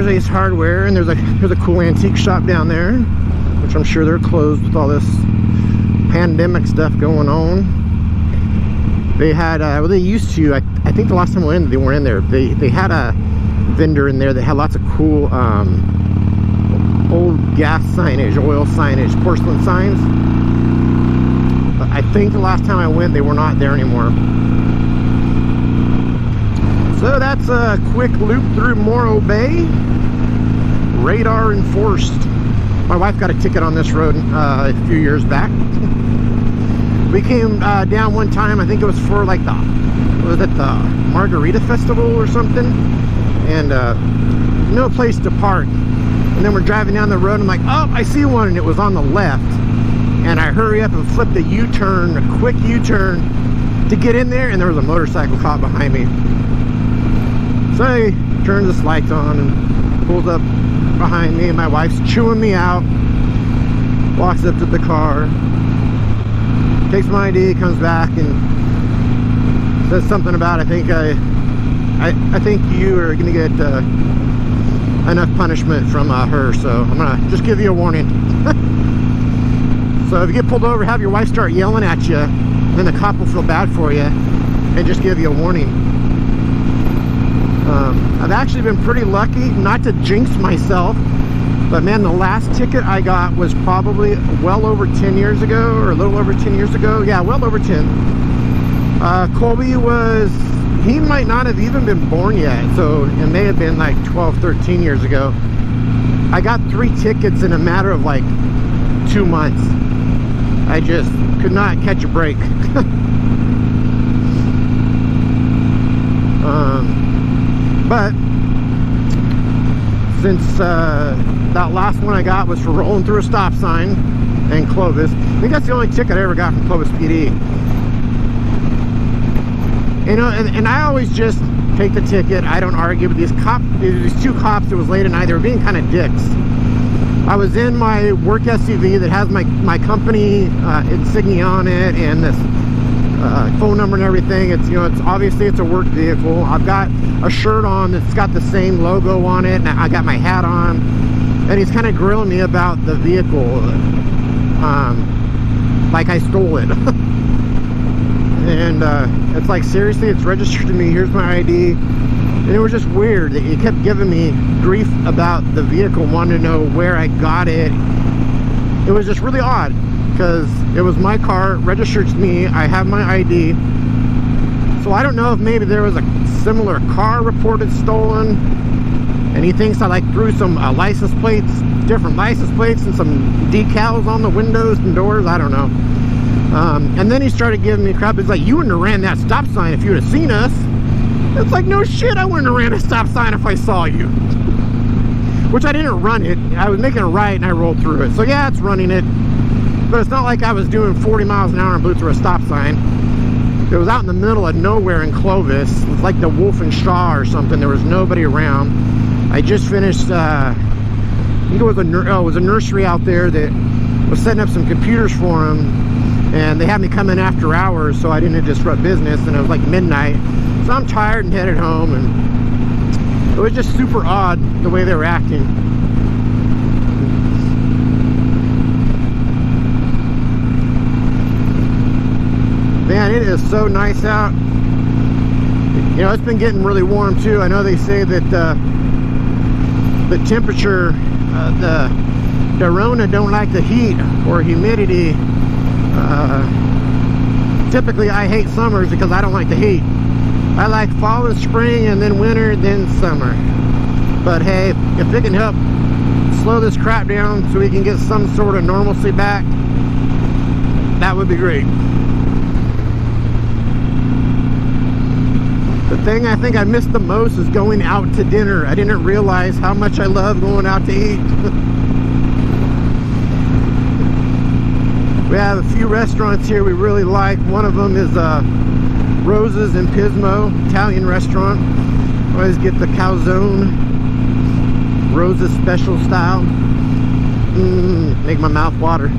there's Ace Hardware, and there's a cool antique shop down there, which I'm sure they're closed with all this pandemic stuff going on. They had, well, they used to, I think the last time I went in, they weren't in there. They had a vendor in there that had lots of cool old gas signage, oil signage, porcelain signs. But I think the last time I went, they were not there anymore. So that's a quick loop through Morro Bay. Radar enforced. My wife got a ticket on this road a few years back. We came down one time, I think it was for like the Margarita Festival or something, and no place to park. And then we're driving down the road, and I'm like, oh, I see one, and it was on the left. And I hurry up and flip the U-turn, a quick U-turn to get in there, and there was a motorcycle caught behind me. So he turns his lights on and pulls up behind me, and my wife's chewing me out, walks up to the car, takes my ID, comes back and says something about, I think you are going to get enough punishment from her, so I'm going to just give you a warning. So if you get pulled over, have your wife start yelling at you, then the cop will feel bad for you and just give you a warning. I've actually been pretty lucky, not to jinx myself, but man, the last ticket I got was probably well over 10 years ago, or a little over 10 years ago. Yeah, well over 10. Colby he might not have even been born yet, so it may have been like 12, 13 years ago. I got 3 tickets in a matter of like 2 months. I just could not catch a break. But since that last one I got was for rolling through a stop sign in Clovis, I think that's the only ticket I ever got from Clovis PD. You know, and I always just take the ticket. I don't argue with these cops. These 2 cops, it was late at night, they were being kind of dicks. I was in my work SUV that has my company insignia on it, and this phone number and everything. It's, you know, it's obviously it's a work vehicle. I've got a shirt on that's got the same logo on it, and I got my hat on, and he's kind of grilling me about the vehicle, like I stole it. And it's like, seriously, it's registered to me, here's my ID. And it was just weird that he kept giving me grief about the vehicle, wanting to know where I got it. It was just really odd, because it was my car, registered to me, I have my ID. So I don't know if maybe there was a similar car reported stolen, and he thinks I like threw some license plates, different license plates, and some decals on the windows and doors. I don't know. And then he started giving me crap. He's like, you wouldn't have ran that stop sign if you would have seen us. It's like, no shit, I wouldn't have ran a stop sign if I saw you. Which I didn't run it. I was making a right and I rolled through it. So yeah, it's running it. But it's not like I was doing 40 miles an hour and blew through a stop sign. It was out in the middle of nowhere in Clovis. It was like the Wolf and Shaw or something. There was nobody around. I just finished, I think it was a nursery out there that was setting up some computers for them. And they had me come in after hours, so I didn't disrupt business, and it was like midnight. So I'm tired and headed home, and it was just super odd the way they were acting. Man, it is so nice out. You know, it's been getting really warm too. I know they say that the temperature, the Rona don't like the heat or humidity. Typically I hate summers because I don't like the heat. I like fall and spring, and then winter, then summer. But hey, if it can help slow this crap down so we can get some sort of normalcy back, that would be great. The thing I think I missed the most is going out to dinner. I didn't realize how much I love going out to eat. We have a few restaurants here we really like. One of them is Rose's in Pismo, Italian restaurant. Always get the calzone, Rose's special style. Make my mouth water.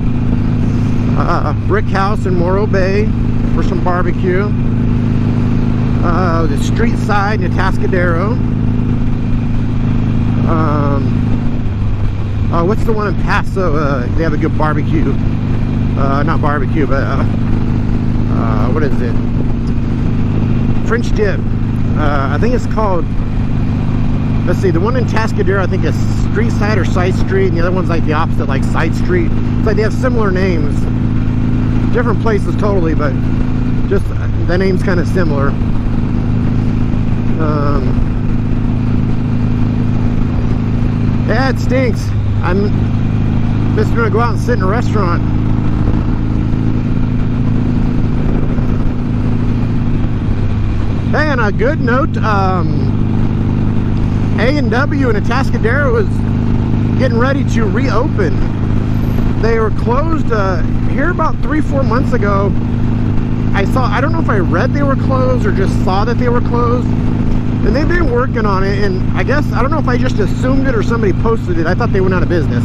Brick House in Morro Bay for some barbecue. The Street Side in Atascadero. What's the one in Paso? They have a good barbecue. Not barbecue, but what is it? French dip. I think it's called, let's see, the one in Tascadero I think is Street Side or Side Street, and the other one's like the opposite, like Side Street. It's like they have similar names, different places totally, but just the name's kind of similar. Yeah, it stinks. I'm just gonna go out and sit in a restaurant. Hey, on a good note, A&W in Atascadero is getting ready to reopen. They were closed here about 3-4 months ago. I don't know if I read they were closed or just saw that they were closed. And they've been working on it, and I guess, I don't know if I just assumed it or somebody posted it. I thought they went out of business.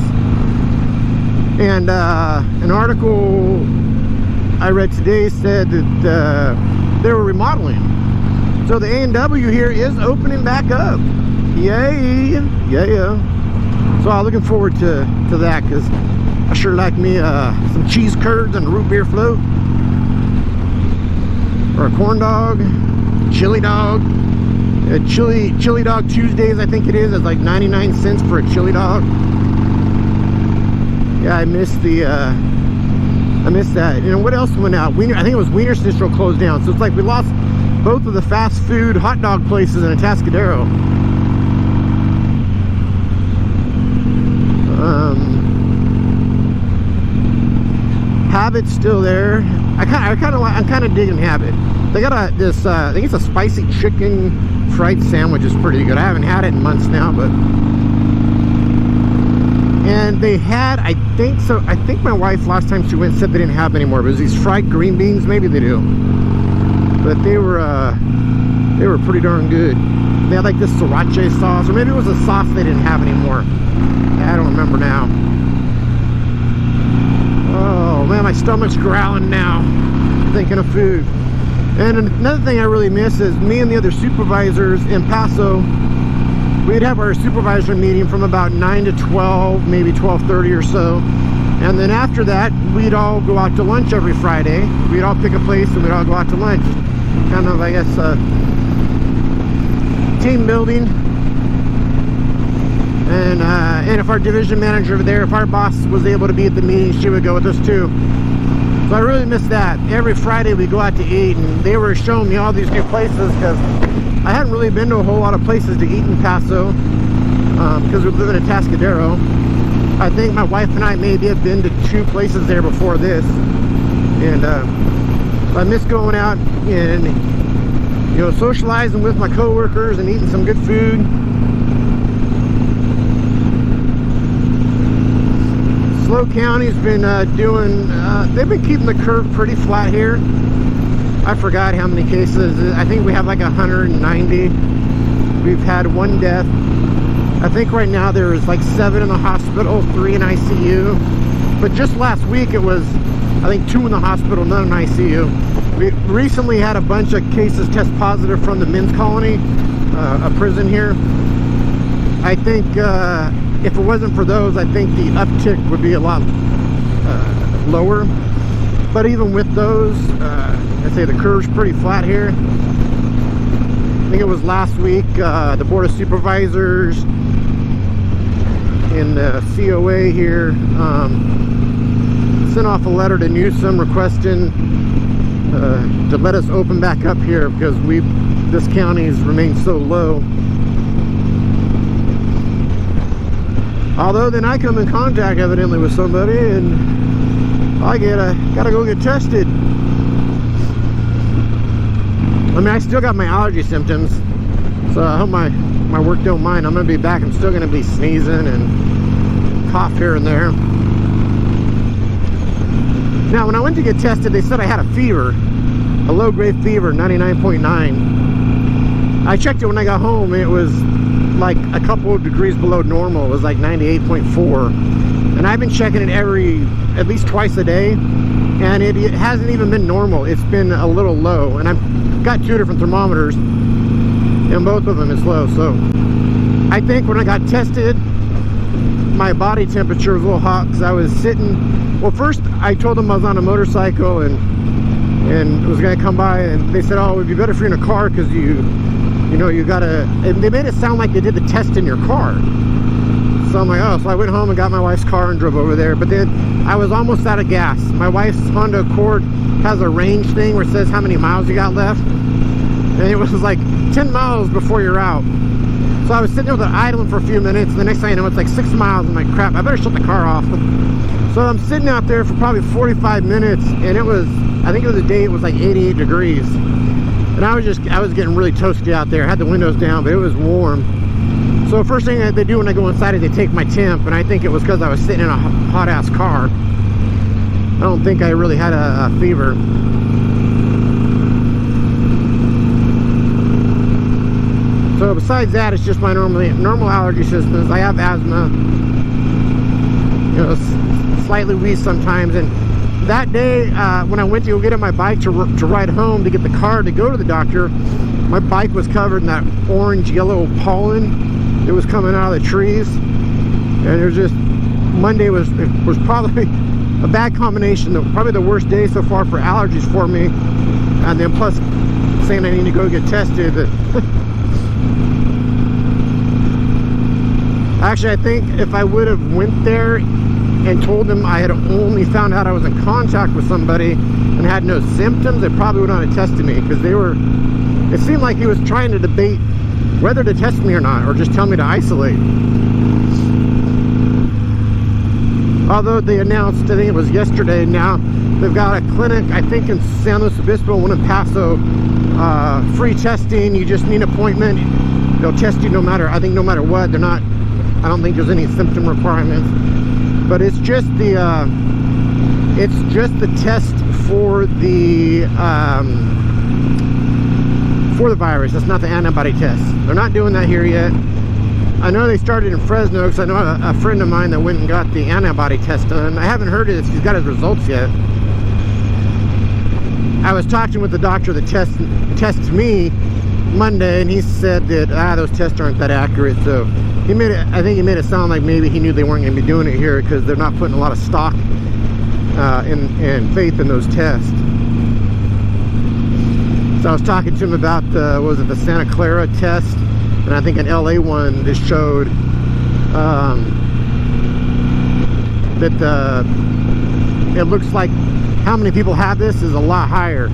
And an article I read today said that they were remodeling. So the A&W here is opening back up. Yay! Yeah. So I'm looking forward to that, because I sure like me some cheese curds and a root beer float. Or a corn dog, chili dog. Chili dog Tuesdays, I think it is. It's like 99 cents for a chili dog. Yeah, I missed that. You know, what else went out? I think it was Wiener Schnitzel closed down. So it's like we lost both of the fast food hot dog places in Atascadero. Habit's still there. I'm kind of digging Habit. They got I think it's a spicy chicken fried sandwich. Is pretty good. I haven't had it in months now, but. And they had, I think my wife last time she went said they didn't have anymore. But it was these fried green beans. Maybe they do. But they were pretty darn good. They had like this sriracha sauce, or maybe it was a sauce they didn't have anymore. I don't remember now. Oh man, my stomach's growling now, thinking of food. And another thing I really miss is me and the other supervisors in Paso. We'd have our supervisor meeting from about 9 to 12, maybe 12:30 or so. And then after that, we'd all go out to lunch every Friday. We'd all pick a place and we'd all go out to lunch. Kind of, I guess, team building. And if our division manager over there, if our boss was able to be at the meeting, she would go with us too. So I really miss that. Every Friday we go out to eat, and they were showing me all these new places, because I hadn't really been to a whole lot of places to eat in Paso, because we live in Atascadero. I think my wife and I maybe have been to 2 places there before this, and I miss going out and, you know, socializing with my coworkers and eating some good food. Slow County's been they've been keeping the curve pretty flat here. I forgot how many cases. I think we have like 190. We've had 1 death. I think right now there's like 7 in the hospital, 3 in ICU. But just last week it was, I think, 2 in the hospital, none in ICU. We recently had a bunch of cases test positive from the men's colony, a prison here. I think if it wasn't for those, I think the uptick would be a lot lower. But even with those, I'd say the curve's pretty flat here. I think it was last week, the Board of Supervisors in the COA here sent off a letter to Newsom requesting to let us open back up here, because this county's remained so low. Although then I come in contact evidently with somebody and I gotta go get tested. I mean, I still got my allergy symptoms, so I hope my work don't mind. I'm gonna be back. I'm still gonna be sneezing and cough here and there. Now, when I went to get tested, they said I had a fever, a low-grade fever, 99.9. I checked it when I got home, and it was like a couple of degrees below normal. It was like 98.4. And I've been checking it at least twice a day, and it hasn't even been normal. It's been a little low, and I've got 2 different thermometers, and both of them is low. So I think when I got tested, my body temperature was a little hot because I was sitting. Well, first I told them I was on a motorcycle and was gonna come by, and they said, "Oh, it'd be better if you're in a car because you know, you gotta." And they made it sound like they did the test in your car. So I'm like, oh. So I went home and got my wife's car and drove over there. But then I was almost out of gas. My wife's Honda Accord has a range thing where it says how many miles you got left, and it was like 10 miles before you're out. So I was sitting there with it idling for a few minutes, and the next thing I know, it's like 6 miles. I'm like, crap, I better shut the car off. So I'm sitting out there for probably 45 minutes, and it was, I think it was a day, it was like 88 degrees. And I was getting really toasty out there. I had the windows down, but it was warm. So first thing that they do when I go inside is they take my temp, and I think it was because I was sitting in a hot-ass car. I don't think I really had a fever. So besides that, it's just my normal allergy symptoms. I have asthma, you know, slightly wheeze sometimes. And that day, when I went to go get on my bike to ride home to get the car to go to the doctor, my bike was covered in that orange-yellow pollen. It was coming out of the trees, and it was just, Monday was probably a bad combination. Probably the worst day so far for allergies for me, and then plus saying I need to go get tested. Actually, I think if I would have went there and told them I had only found out I was in contact with somebody and had no symptoms, they probably would not have tested me, because it seemed like he was trying to debate whether to test me or not, or just tell me to isolate. Although they announced, I think it was yesterday now, they've got a clinic, I think in San Luis Obispo, one in Paso, free testing. You just need an appointment. They'll test you no matter what. They're not, I don't think there's any symptom requirements, but it's just the test for the virus. That's not the antibody test. They're not doing that here yet. I know they started in Fresno, because I know a friend of mine that went and got the antibody test done. I haven't heard if he's got his results yet. I was talking with the doctor that tests me Monday, and he said that those tests aren't that accurate. So I think he made it sound like maybe he knew they weren't going to be doing it here because they're not putting a lot of stock and faith in those tests. So I was talking to him about the Santa Clara test, and I think an LA one that showed that it looks like how many people have this is a lot higher.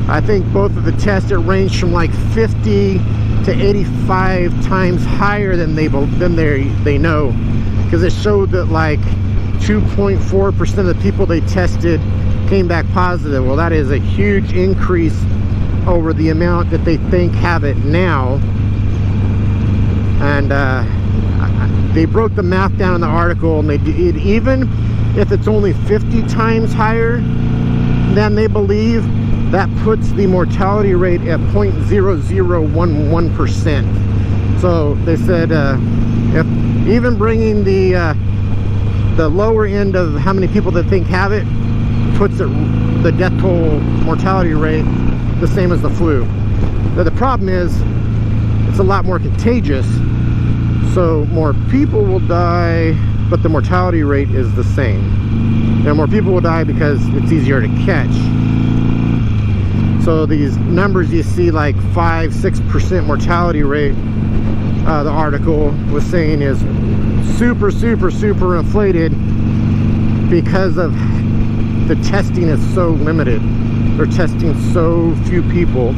I think both of the tests, it ranged from like 50 to 85 times higher than they know, because it showed that like 2.4% of the people they tested came back positive. Well, that is a huge increase over the amount that they think have it now. And they broke the math down in the article, and even if it's only 50 times higher than they believe, that puts the mortality rate at 0.0011%. So they said if even bringing the lower end of how many people that think have it puts the death toll mortality rate the same as the flu. Now the problem is it's a lot more contagious, so more people will die, but the mortality rate is the same. Now more people will die because it's easier to catch. So these numbers you see, like 5-6% mortality rate, the article was saying is super inflated because of the testing is so limited. They're testing so few people,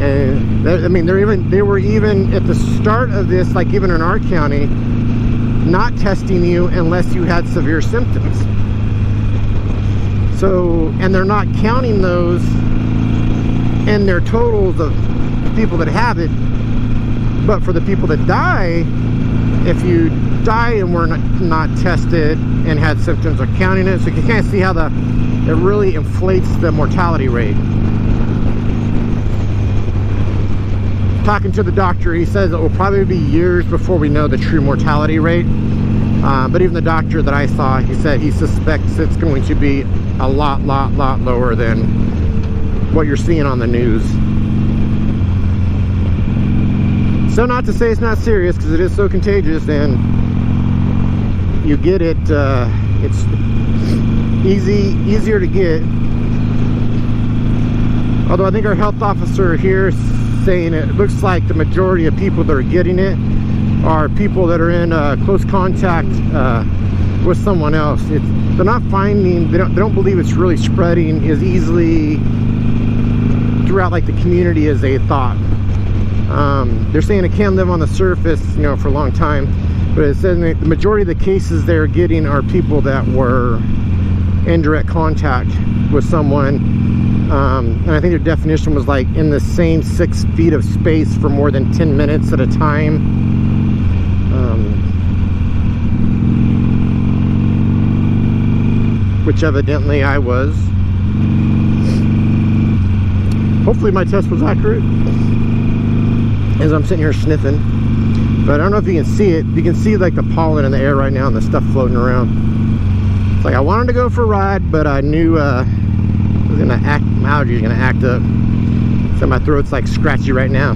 and I mean they were even at the start of this, like even in our county, not testing you unless you had severe symptoms. So, and they're not counting those in their totals of people that have it, but for the people that die, if you die and were not tested and had symptoms, are counting it. So you can't see how it really inflates the mortality rate. Talking to the doctor, he says it will probably be years before we know the true mortality rate. But even the doctor that I saw, he said he suspects it's going to be a lot lower than what you're seeing on the news. So not to say it's not serious, because it is so contagious, and you get it, it's easier to get. Although I think our health officer here is saying it looks like the majority of people that are getting it are people that are in close contact with someone else. They're not finding, they don't believe it's really spreading as easily throughout like the community as they thought. They're saying it can live on the surface, you know, for a long time, but it says the majority of the cases they're getting are people that were in direct contact with someone, and I think their definition was like in the same 6 feet of space for more than 10 minutes at a time. Which evidently I was. Hopefully my test was accurate, as I'm sitting here sniffing. But I don't know if you can see it. You can see like the pollen in the air right now and the stuff floating around. It's like I wanted to go for a ride, but I knew it was gonna act, my allergies gonna act up. So my throat's like scratchy right now.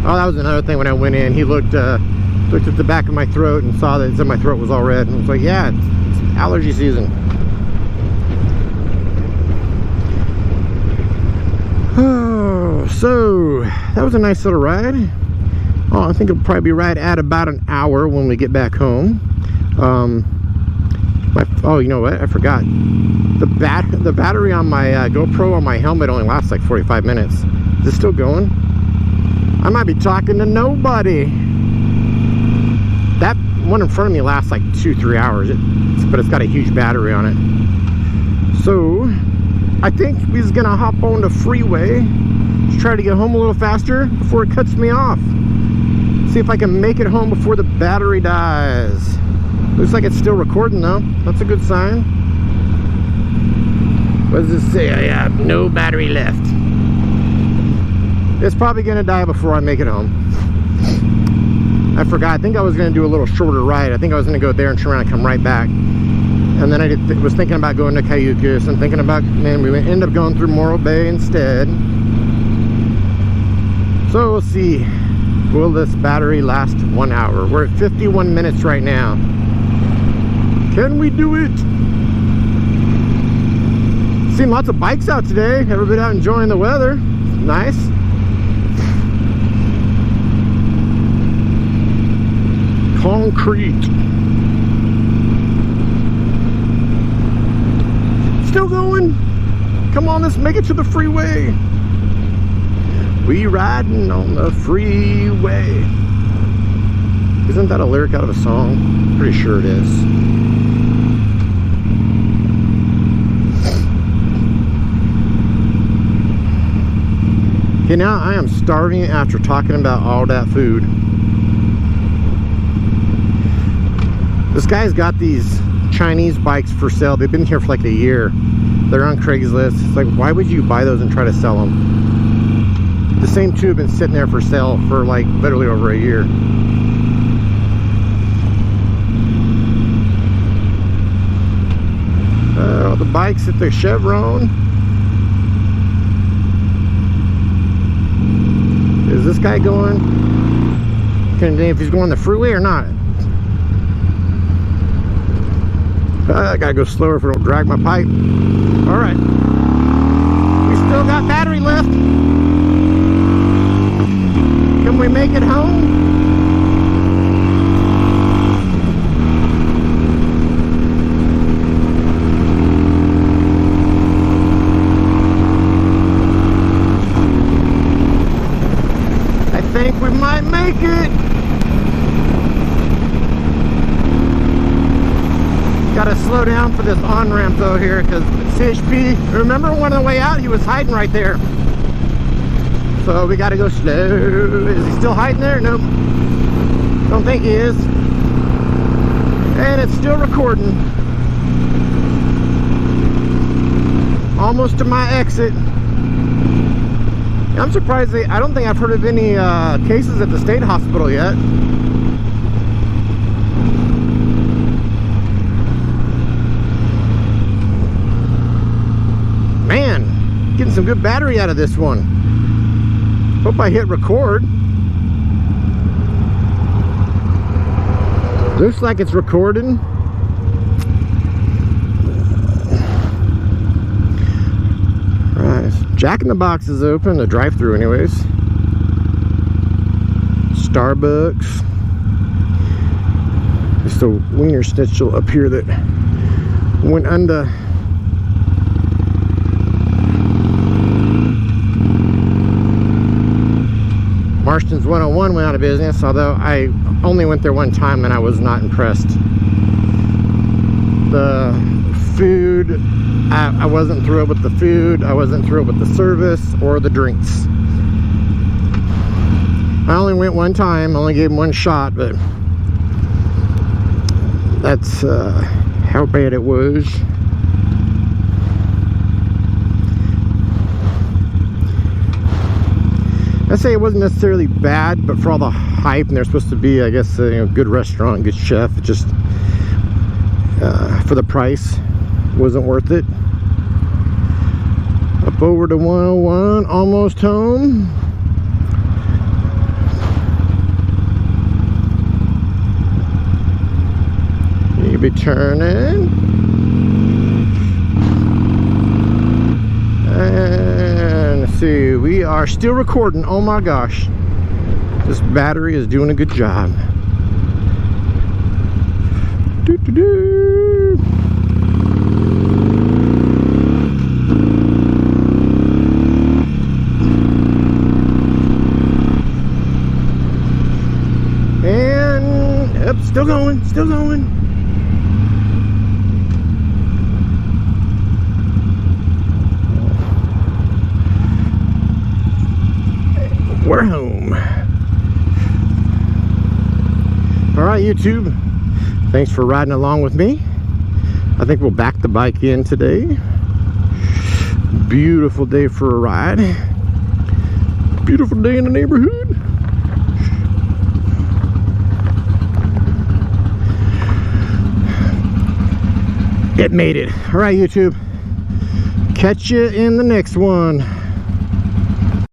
Oh, that was another thing when I went in. He looked at the back of my throat and saw that my throat was all red. And I was like, yeah, it's allergy season. Oh, so that was a nice little ride. Oh, I think it'll probably be right at about an hour when we get back home. Oh, you know what? I forgot. The battery on my GoPro on my helmet only lasts like 45 minutes. Is it still going? I might be talking to nobody. That one in front of me lasts like 2-3 hours, but it's got a huge battery on it. So I think we're gonna hop on the freeway to try to get home a little faster before it cuts me off. See if I can make it home before the battery dies. Looks like it's still recording though. That's a good sign. What does it say? I have no battery left. It's probably gonna die before I make it home. I forgot. I think I was gonna do a little shorter ride. I think I was gonna go there and turn around and come right back. And then I was thinking about going to Cayucas and thinking about, man, we end up going through Morro Bay instead. So we'll see. Will this battery last 1 hour? We're at 51 minutes right now. Can we do it? Seen lots of bikes out today. Everybody out enjoying the weather. Nice. Concrete. Still going. Come on, let's make it to the freeway. We riding on the freeway. Isn't that a lyric out of a song? Pretty sure it is. Okay, now I am starving after talking about all that food. This guy's got these Chinese bikes for sale. They've been here for like a year. They're on Craigslist. It's like, why would you buy those and try to sell them? The same two have been sitting there for sale for like literally over a year. The bikes at the Chevron. Is this guy going? Can't think if he's going the freeway or not. I gotta go slower if I don't drag my pipe. Alright. We still got battery left. Can we make it home? I think we might make it. Gotta slow down for this on-ramp though here, because CHP, remember on the way out he was hiding right there. So we gotta go slow. Is he still hiding there? Nope. Don't think he is. And it's still recording. Almost to my exit. I'm surprised I don't think I've heard of any cases at the state hospital yet. Man, getting some good battery out of this one. Hope I hit record. Looks like it's recording. Right, Jack in the Box is open, the drive-through anyways. Starbucks. Just a wiener schnitzel up here that went under. Marston's 101 went out of business, although I only went there one time and I was not impressed. The food, I wasn't thrilled with the food. I wasn't thrilled with the service or the drinks. I only went one time, only gave him one shot, but that's how bad it was. I'd say it wasn't necessarily bad, but for all the hype and they're supposed to be, I guess, good restaurant, good chef, it just for the price wasn't worth it. Up over to 101, almost home. You be turning. And let's see, we are still recording. Oh my gosh, this battery is doing a good job. And yep, still going, still going. We're home. All right, YouTube, thanks for riding along with me. I think we'll back the bike in today. Beautiful day for a ride. Beautiful day in the neighborhood. It made it. All right, YouTube, catch you in the next one.